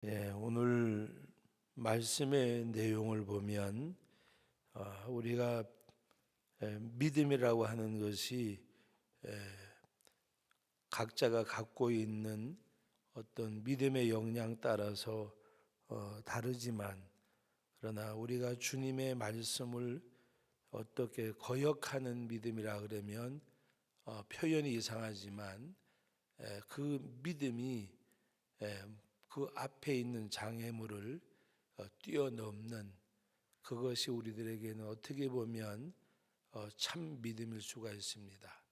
오늘 말씀의 내용을 보면 우리가 믿음이라고 하는 것이 각자가 갖고 있는 어떤 믿음의 역량 따라서 다르지만, 그러나 우리가 주님의 말씀을 어떻게 거역하는 믿음이라 그러면 표현이 이상하지만 그 믿음이 그 앞에 있는 장애물을 뛰어넘는, 그것이 우리들에게는 어떻게 보면 참 믿음일 수가 있습니다.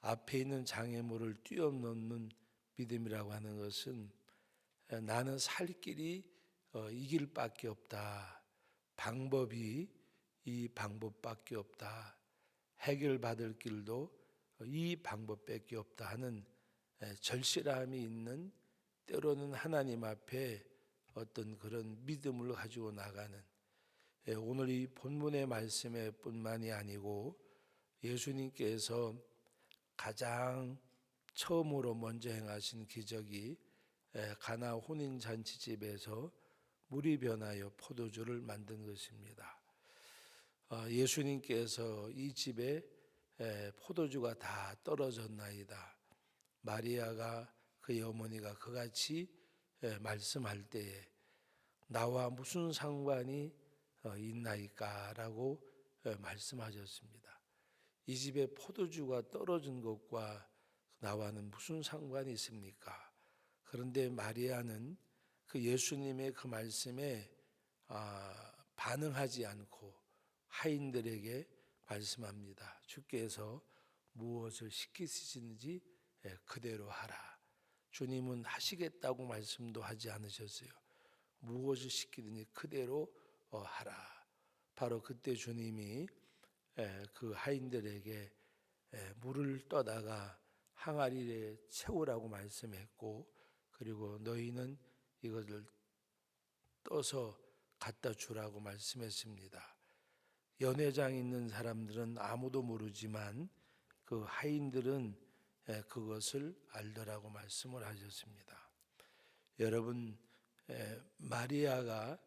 앞에 있는 장애물을 뛰어넘는 믿음이라고 하는 것은 나는 살 길이 이 길밖에 없다, 방법이 이 방법밖에 없다, 해결받을 길도 이 방법밖에 없다 하는 절실함이 있는, 때로는 하나님 앞에 어떤 그런 믿음을 가지고 나가는, 오늘 이 본문의 말씀에 뿐만이 아니고 예수님께서 가장 처음으로 먼저 행하신 기적이 가나 혼인잔치집에서 물이 변하여 포도주를 만든 것입니다. 예수님께서 이 집에 포도주가 다 떨어졌나이다, 마리아가 그의 어머니가 그같이 말씀할 때에 나와 무슨 상관이 있나이까 라고 말씀하셨습니다. 이 집에 포도주가 떨어진 것과 나와는 무슨 상관이 있습니까? 그런데 마리아는 그 예수님의 그 말씀에 반응하지 않고 하인들에게 말씀합니다. 주께서 무엇을 시키시는지 그대로 하라. 주님은 하시겠다고 말씀도 하지 않으셨어요. 무엇을 시키든지 그대로 하라. 바로 그때 주님이 그 하인들에게 물을 떠다가 항아리에 채우라고 말씀했고, 그리고 너희는 이것을 떠서 갖다 주라고 말씀했습니다. 연회장 있는 사람들은 아무도 모르지만 그 하인들은 그것을 알더라고 말씀을 하셨습니다. 여러분, 마리아가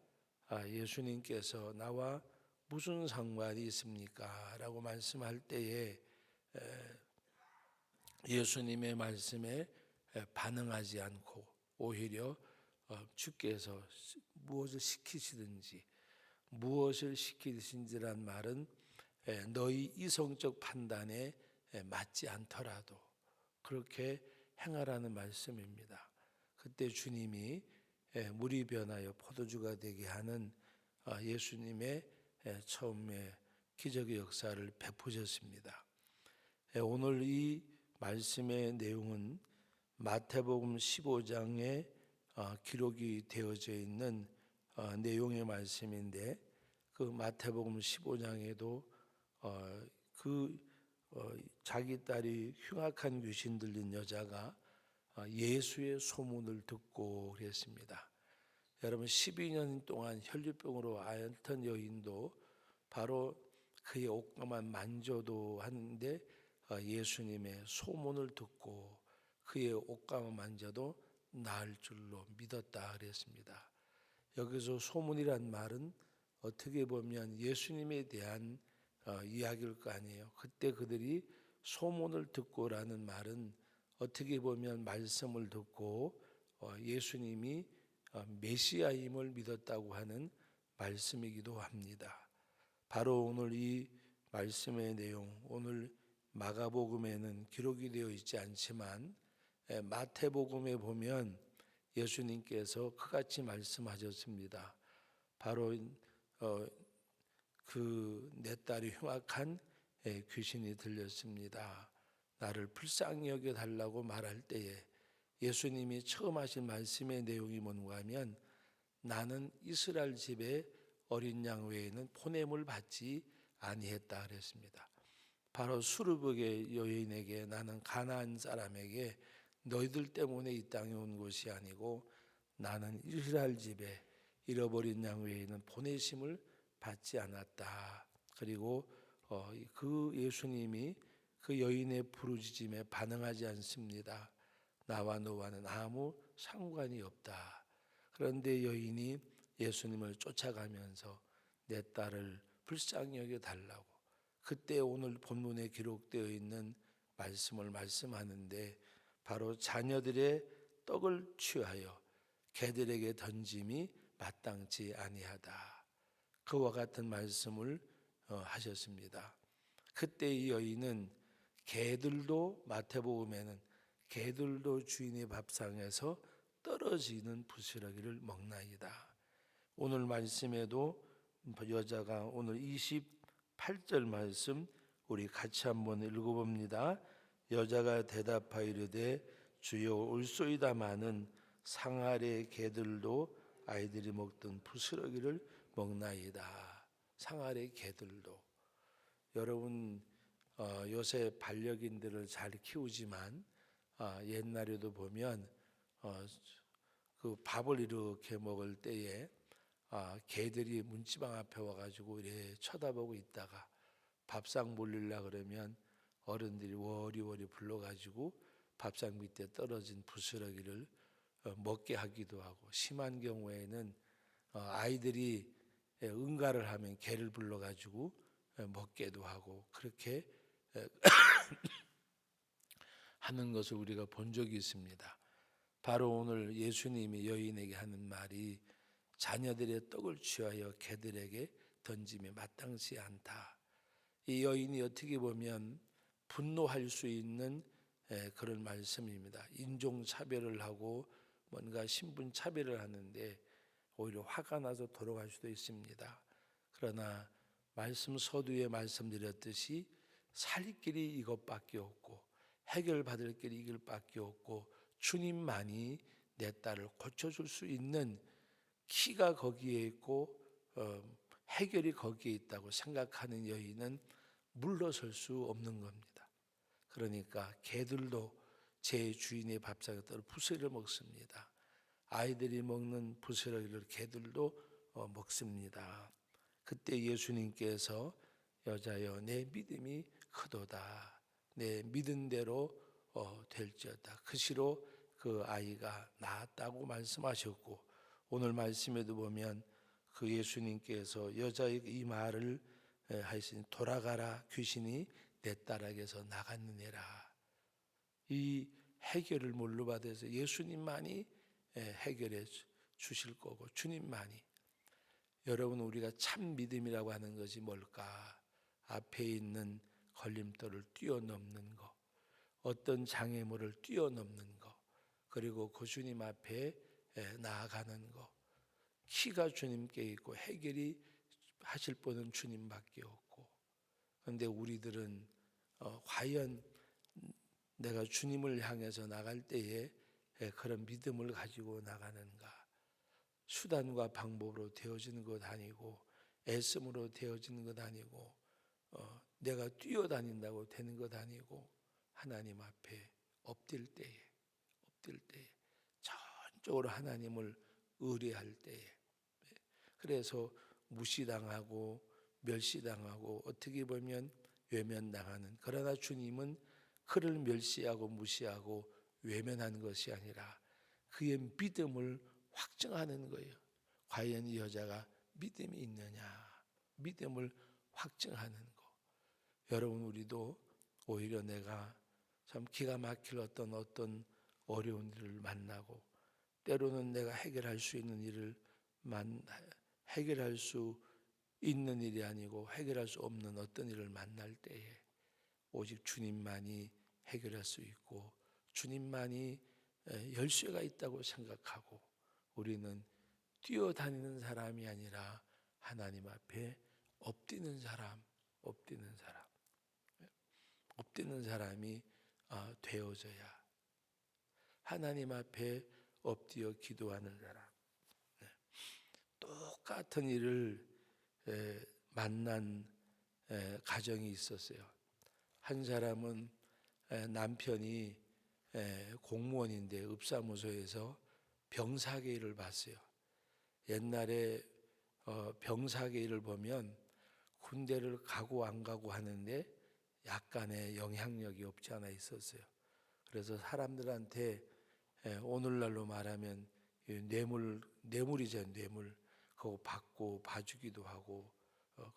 예수님께서 나와 무슨 상관이 있습니까? 라고 말씀할 때에 예수님의 말씀에 반응하지 않고 오히려 주께서 무엇을 시키시든지, 무엇을 시키신지란 말은 너희 이성적 판단에 맞지 않더라도 그렇게 행하라는 말씀입니다. 그때 주님이 물이 변하여 포도주가 되게 하는 예수님의 처음에 기적의 역사를 베푸셨습니다. 오늘 이 말씀의 내용은 마태복음 15장에 기록이 되어져 있는 내용의 말씀인데, 그 마태복음 15장에도 자기 딸이 흉악한 귀신 들린 여자가 예수의 소문을 듣고 그랬습니다. 여러분, 12년 동안 혈류병으로 앓던 여인도 바로 그의 옷가만 만져도 하는데 예수님의 소문을 듣고 그의 옷가만 만져도 나을 줄로 믿었다 그랬습니다. 여기서 소문이란 말은 어떻게 보면 예수님에 대한 이야기일 거 아니에요. 그때 그들이 소문을 듣고라는 말은 어떻게 보면 말씀을 듣고 예수님이 메시아임을 믿었다고 하는 말씀이기도 합니다. 바로 오늘 이 말씀의 내용, 오늘 마가복음에는 기록이 되어 있지 않지만 마태복음에 보면 예수님께서 그같이 말씀하셨습니다. 바로 내 딸이 흉악한 귀신이 들렸습니다. 나를 불쌍히 여겨 달라고 말할 때에 예수님이 처음 하신 말씀의 내용이 뭔가 하면 나는 이스라엘 집에 어린 양 외에는 보냄을 받지 아니했다 그랬습니다. 바로 수르복의 여인에게, 나는 가나안 사람에게 너희들 때문에 이 땅에 온 것이 아니고 나는 이스라엘 집에 잃어버린 양 외에는 보내심을 받지 않았다. 그리고 그 예수님이 그 여인의 부르짖음에 반응하지 않습니다. 나와 너와는 아무 상관이 없다. 그런데 여인이 예수님을 쫓아가면서 내 딸을 불쌍히 여겨 달라고, 그때 오늘 본문에 기록되어 있는 말씀을 말씀하는데, 바로 자녀들의 떡을 취하여 개들에게 던짐이 마땅치 아니하다, 그와 같은 말씀을 하셨습니다. 그때 이 여인은 개들도, 마태복음에는 개들도 주인의 밥상에서 떨어지는 부스러기를 먹나이다. 오늘 말씀에도 여자가, 오늘 28절 말씀 우리 같이 한번 읽어봅니다. 여자가 대답하이르되 주여 올소이다마는 상아래 개들도 아이들이 먹던 부스러기를 먹나이다. 상아래 개들도. 여러분, 요새 반려견들을 잘 키우지만 옛날에도 보면 그 밥을 이렇게 먹을 때에 개들이 문지방 앞에 와가지고 이렇게 쳐다보고 있다가 밥상 몰리려 그러면 어른들이 워리워리 불러가지고 밥상 밑에 떨어진 부스러기를 먹게 하기도 하고, 심한 경우에는 아이들이 응가를 하면 개를 불러가지고 먹게도 하고, 그렇게 하는 것을 우리가 본 적이 있습니다. 바로 오늘 예수님이 여인에게 하는 말이 자녀들의 떡을 취하여 개들에게 던짐에 마땅치 않다. 이 여인이 어떻게 보면 분노할 수 있는 그런 말씀입니다. 인종차별을 하고 뭔가 신분차별을 하는데 오히려 화가 나서 돌아갈 수도 있습니다. 그러나 말씀 서두에 말씀드렸듯이 살 길이 이것밖에 없고 해결받을 길이 이것밖에 없고 주님만이 내 딸을 고쳐줄 수 있는 키가 거기에 있고 해결이 거기에 있다고 생각하는 여인은 물러설 수 없는 겁니다. 그러니까 개들도 제 주인의 밥상에 떨어 부스러기를 먹습니다. 아이들이 먹는 부스러기를 개들도 먹습니다. 그때 예수님께서 여자여 내 믿음이 크도다, 내 믿은 대로 될지어다, 그 시로 그 아이가 나았다고 말씀하셨고, 오늘 말씀에도 보면 그 예수님께서 여자의 이 말을 하시니 돌아가라, 귀신이 내 딸에게서 나갔느니라. 이 해결을 뭘로 받아서 예수님만이 해결해 주실 거고, 주님만이. 여러분, 우리가 참 믿음이라고 하는 것이 뭘까? 앞에 있는 걸림돌을 뛰어넘는 거, 어떤 장애물을 뛰어넘는 거, 그리고 그 주님 앞에 나아가는 거. 키가 주님께 있고 해결이 하실 분은 주님밖에 없고, 그런데 우리들은 과연 내가 주님을 향해서 나갈 때에 그런 믿음을 가지고 나가는가? 수단과 방법으로 되어지는 것 아니고, 애씀으로 되어지는 것 아니고, 내가 뛰어다닌다고 되는 것 아니고, 하나님 앞에 엎드릴 때에 전적으로 하나님을 의뢰할 때에, 그래서 무시당하고 멸시당하고 어떻게 보면 외면당하는, 그러나 주님은 그를 멸시하고 무시하고 외면하는 것이 아니라 그의 믿음을 확증하는 거예요. 과연 이 여자가 믿음이 있느냐, 믿음을 확증하는 거. 여러분, 우리도 오히려 내가 참 기가 막힐 어떤 어려운 일을 만나고, 때로는 내가 해결할 수 있는 일을 해결할 수 있는 일이 아니고 해결할 수 없는 어떤 일을 만날 때에 오직 주님만이 해결할 수 있고 주님만이 열쇠가 있다고 생각하고, 우리는 뛰어다니는 사람이 아니라 하나님 앞에 엎드리는 사람이 되어져야, 하나님 앞에 엎드려 기도하는 사람. 똑같은 일을 만난 가정이 있었어요. 한 사람은 남편이 공무원인데 읍사무소에서 병사계 일을 봤어요. 옛날에 병사계 일을 보면 군대를 가고 안 가고 하는데 약간의 영향력이 없지 않아 있었어요. 그래서 사람들한테 오늘날로 말하면 뇌물이죠, 뇌물. 그거 받고 봐주기도 하고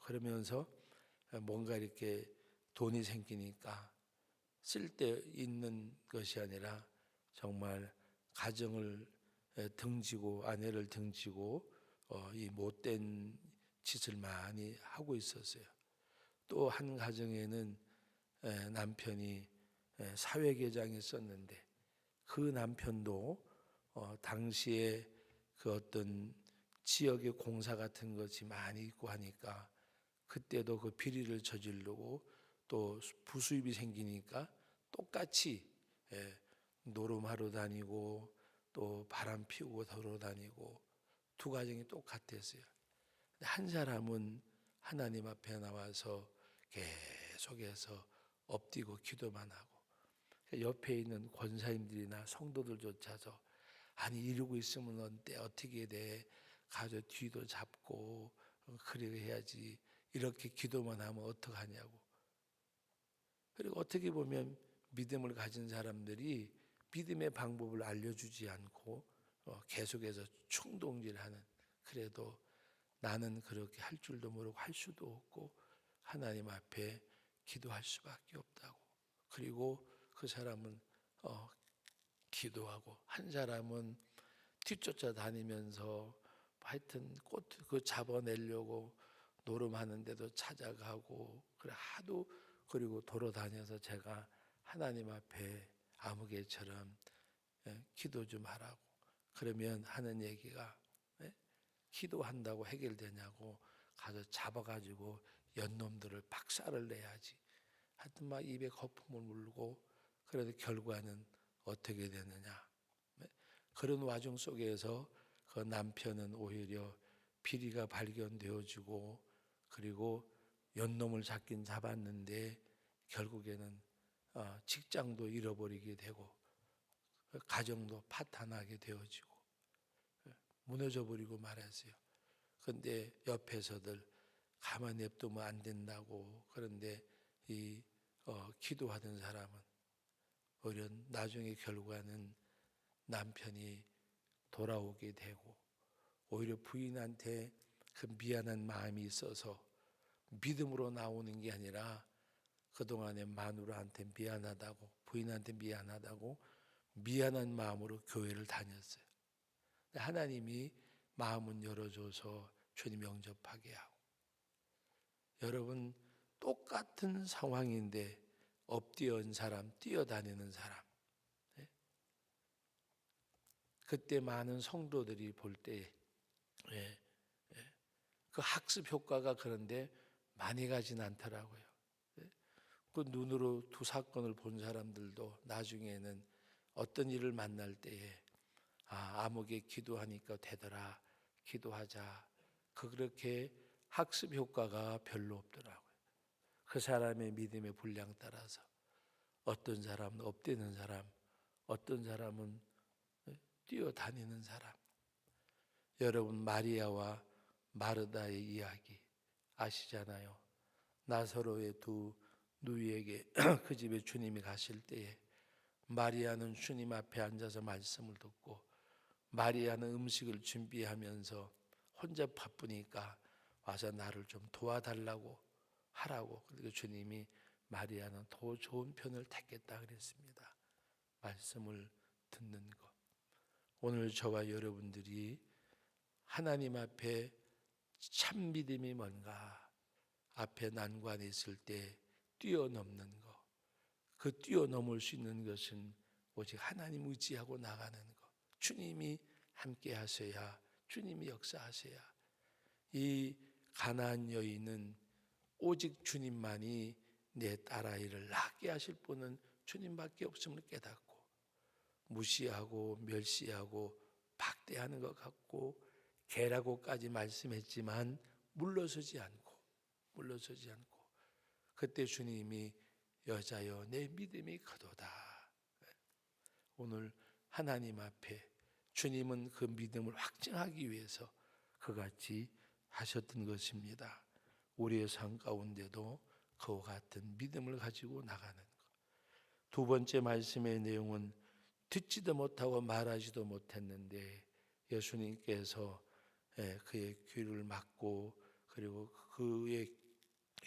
그러면서 뭔가 이렇게 돈이 생기니까 쓸 데 있는 것이 아니라 정말 가정을 등지고 아내를 등지고 이 못된 짓을 많이 하고 있었어요. 또 한 가정에는 남편이 사회계장이 있었는데 그 남편도 당시에 그 어떤 지역의 공사 같은 것이 많이 있고 하니까 그때도 그 비리를 저지르고 또 부수입이 생기니까 똑같이 노름하러 다니고 또 바람 피우고 돌아다니고 두 가정이 똑같았어요. 한 사람은 하나님 앞에 나와서 계속해서 엎드리고 기도만 하고 옆에 있는 권사님들이나 성도들조차도 아니 이러고 있으면 어떻게 돼? 가서 뒤도 잡고 그래 해야지. 이렇게 기도만 하면 어떡하냐고. 그리고 어떻게 보면 믿음을 가진 사람들이 믿음의 방법을 알려주지 않고 계속해서 충동질하는, 그래도 나는 그렇게 할 줄도 모르고 할 수도 없고 하나님 앞에 기도할 수밖에 없다고. 그리고 그 사람은 기도하고 한 사람은 뒤쫓아 다니면서 하여튼 꽃 그 잡아내려고 노름하는데도 찾아가고 그래 하도. 그리고 돌아다녀서 제가 하나님 앞에 아무개처럼 기도 좀 하라고 그러면 하는 얘기가 기도한다고 해결되냐고, 가서 잡아가지고 연놈들을 박살을 내야지. 하여튼 막 입에 거품을 물고 그래도 결과는 어떻게 되느냐. 그런 와중 속에서 그 남편은 오히려 비리가 발견되어지고 그리고 연놈을 잡긴 잡았는데 결국에는 직장도 잃어버리게 되고 가정도 파탄하게 되어지고 무너져 버리고 말았어요. 그런데 옆에서들 가만히 냅두면 안 된다고. 그런데 이 기도하던 사람은 오히려 나중에 결과는 남편이 돌아오게 되고 오히려 부인한테 그 미안한 마음이 있어서 믿음으로 나오는 게 아니라 그동안에 마누라한테 미안하다고, 부인한테 미안하다고 미안한 마음으로 교회를 다녔어요. 하나님이 마음은 열어줘서 주님 영접하게 하고. 여러분 똑같은 상황인데 엎드린 사람, 뛰어다니는 사람. 그때 많은 성도들이 볼 때 그 학습 효과가 그런데 많이 가진 않더라고요. 그 눈으로 두 사건을 본 사람들도 나중에는 어떤 일을 만날 때에 아무개 기도하니까 되더라, 기도하자. 그렇게 학습 효과가 별로 없더라고요. 그 사람의 믿음의 분량 따라서 어떤 사람은 엎드리는 사람, 어떤 사람은 뛰어다니는 사람. 여러분 마리아와 마르다의 이야기 아시잖아요. 나사로의 두 누이에게 그 집에 주님이 가실 때에 마리아는 주님 앞에 앉아서 말씀을 듣고 마리아는 음식을 준비하면서 혼자 바쁘니까 와서 나를 좀 도와달라고 하라고. 그리고 주님이 마리아는 더 좋은 편을 택했다 그랬습니다. 말씀을 듣는 것. 오늘 저와 여러분들이 하나님 앞에 참 믿음이 뭔가, 앞에 난관이 있을 때 뛰어넘는 것. 그 뛰어넘을 수 있는 것은 오직 하나님 의지하고 나가는 것. 주님이 함께 하셔야, 주님이 역사하셔야. 이 가나안 여인은 오직 주님만이 내 딸아이를 낳게 하실 분은 주님밖에 없음을 깨닫고 무시하고 멸시하고 박대하는 것 같고 개라고까지 말씀했지만 물러서지 않고 그때 주님이 여자여 내 믿음이 크도다. 오늘 하나님 앞에 주님은 그 믿음을 확증하기 위해서 그같이 하셨던 것입니다. 우리의 삶 가운데도 그와 같은 믿음을 가지고 나가는 것. 두 번째 말씀의 내용은 듣지도 못하고 말하지도 못했는데 예수님께서 그의 귀를 막고 그리고 그의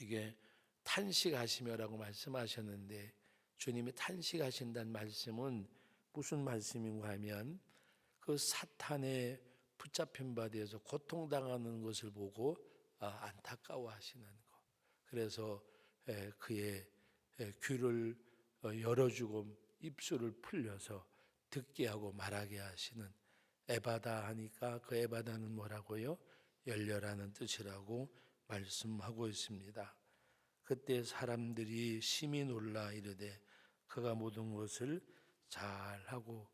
이게 탄식하시며라고 말씀하셨는데, 주님이 탄식하신다는 말씀은 무슨 말씀인가 하면 그 사탄의 붙잡힌 바 되어서 고통당하는 것을 보고 안타까워하시는 것. 그래서 그의 귀를 열어주고 입술을 풀려서 듣게 하고 말하게 하시는, 에바다 하니까 그 에바다는 뭐라고요? 열려라는 뜻이라고 말씀하고 있습니다. 그때 사람들이 심히 놀라 이르되 그가 모든 것을 잘하고,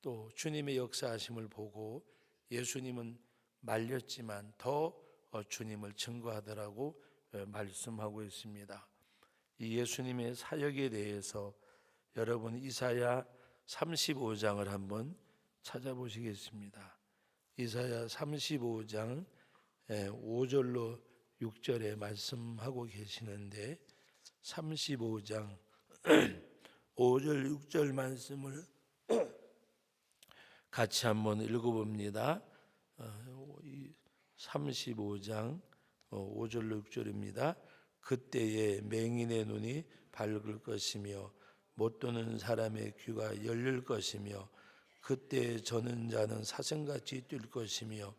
또 주님의 역사하심을 보고 예수님은 말렸지만 더 주님을 증거하더라고 말씀하고 있습니다. 이 예수님의 사역에 대해서 여러분 이사야 35장을 한번 찾아보시겠습니다. 이사야 35장 5절로 6절에 말씀하고 계시는데, 35장 5절 6절 말씀을 같이 한번 읽어봅니다. 35장 5절로 6절입니다. 그때에 맹인의 눈이 밝을 것이며 못 듣는 사람의 귀가 열릴 것이며 그때 저는 자는 사슴같이 뛸 것이며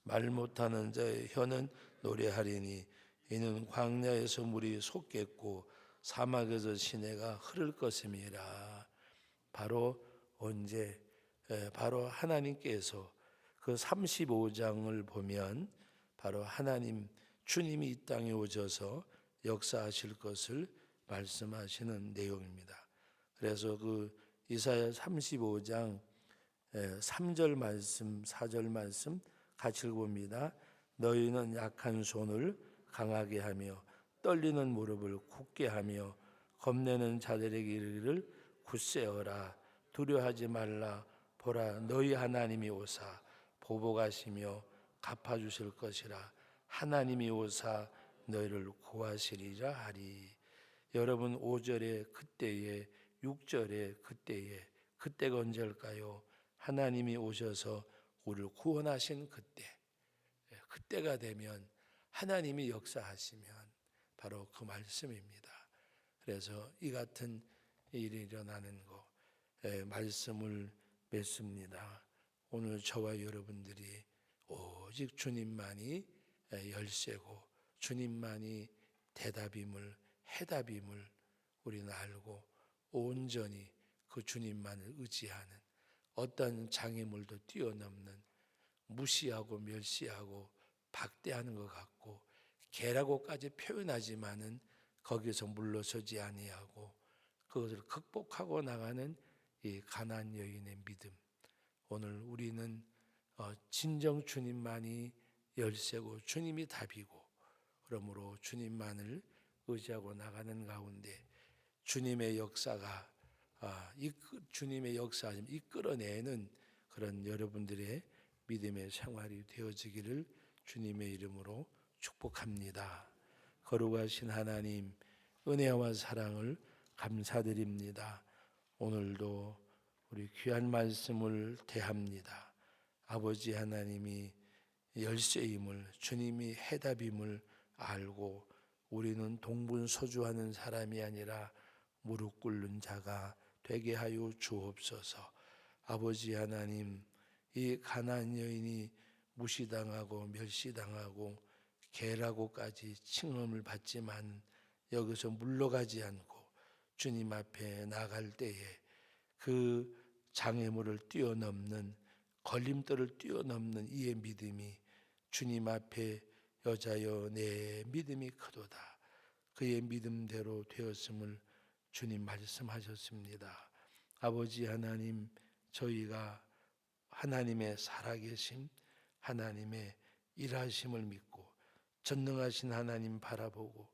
말 못하는 자의 혀는 노래하리니 이는 광야에서 물이 솟겠고 사막에서 시내가 흐를 것임이라. 바로 언제? 바로 하나님께서 그 35장을 보면 바로 하나님 주님이 이 땅에 오셔서 역사하실 것을 말씀하시는 내용입니다. 그래서 그 이사야 35장 3절 말씀 4절 말씀 같이 읽어봅니다. 너희는 약한 손을 강하게 하며 떨리는 무릎을 굳게 하며 겁내는 자들에게 이르기를 굳세어라. 두려워하지 말라. 보라, 너희 하나님이 오사 보복하시며 갚아주실 것이라. 하나님이 오사 너희를 구하시리라 하리. 여러분 5절에 그때에 6절에 그때에, 그때가 언제일까요? 하나님이 오셔서 우리를 구원하신 그때, 그때가 되면 하나님이 역사하시면 바로 그 말씀입니다. 그래서 이 같은 일이 일어나는 거 말씀을 맺습니다. 오늘 저와 여러분들이 오직 주님만이 열쇠고 주님만이 대답임을, 해답임을 우리는 알고 온전히 그 주님만을 의지하는, 어떤 장애물도 뛰어넘는, 무시하고 멸시하고 박대하는 것 같고 개라고까지 표현하지만은 거기서 물러서지 아니하고 그것을 극복하고 나가는 이 가나안 여인의 믿음. 오늘 우리는 진정 주님만이 열쇠고 주님이 답이고, 그러므로 주님만을 의지하고 나가는 가운데 주님의 역사가 주님의 역사를 이끌어내는 그런 여러분들의 믿음의 생활이 되어지기를 주님의 이름으로 축복합니다. 거룩하신 하나님, 은혜와 사랑을 감사드립니다. 오늘도 우리 귀한 말씀을 대합니다. 아버지 하나님이 열쇠임을, 주님이 해답임을 알고 우리는 동분서주하는 사람이 아니라 무릎 꿇는 자가 되게 하여 주옵소서. 아버지 하나님, 이 가나안 여인이 무시당하고 멸시당하고 개라고까지 칭함을 받지만 여기서 물러가지 않고 주님 앞에 나갈 때에 그 장애물을 뛰어넘는, 걸림돌을 뛰어넘는 이의 믿음이 주님 앞에 여자여 내 믿음이 크도다, 그의 믿음대로 되었음을 주님 말씀하셨습니다. 아버지 하나님, 저희가 하나님의 살아계심, 하나님의 일하심을 믿고 전능하신 하나님 바라보고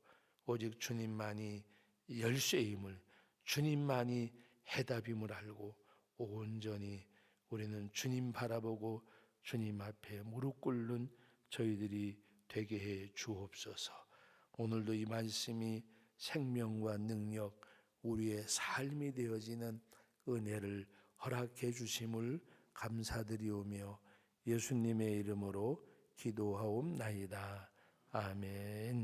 오직 주님만이 열쇠임을, 주님만이 해답임을 알고 온전히 우리는 주님 바라보고 주님 앞에 무릎 꿇는 저희들이 되게 해 주옵소서. 오늘도 이 말씀이 생명과 능력, 우리의 삶이 되어지는 은혜를 허락해 주심을 감사드리오며 예수님의 이름으로 기도하옵나이다. 아멘.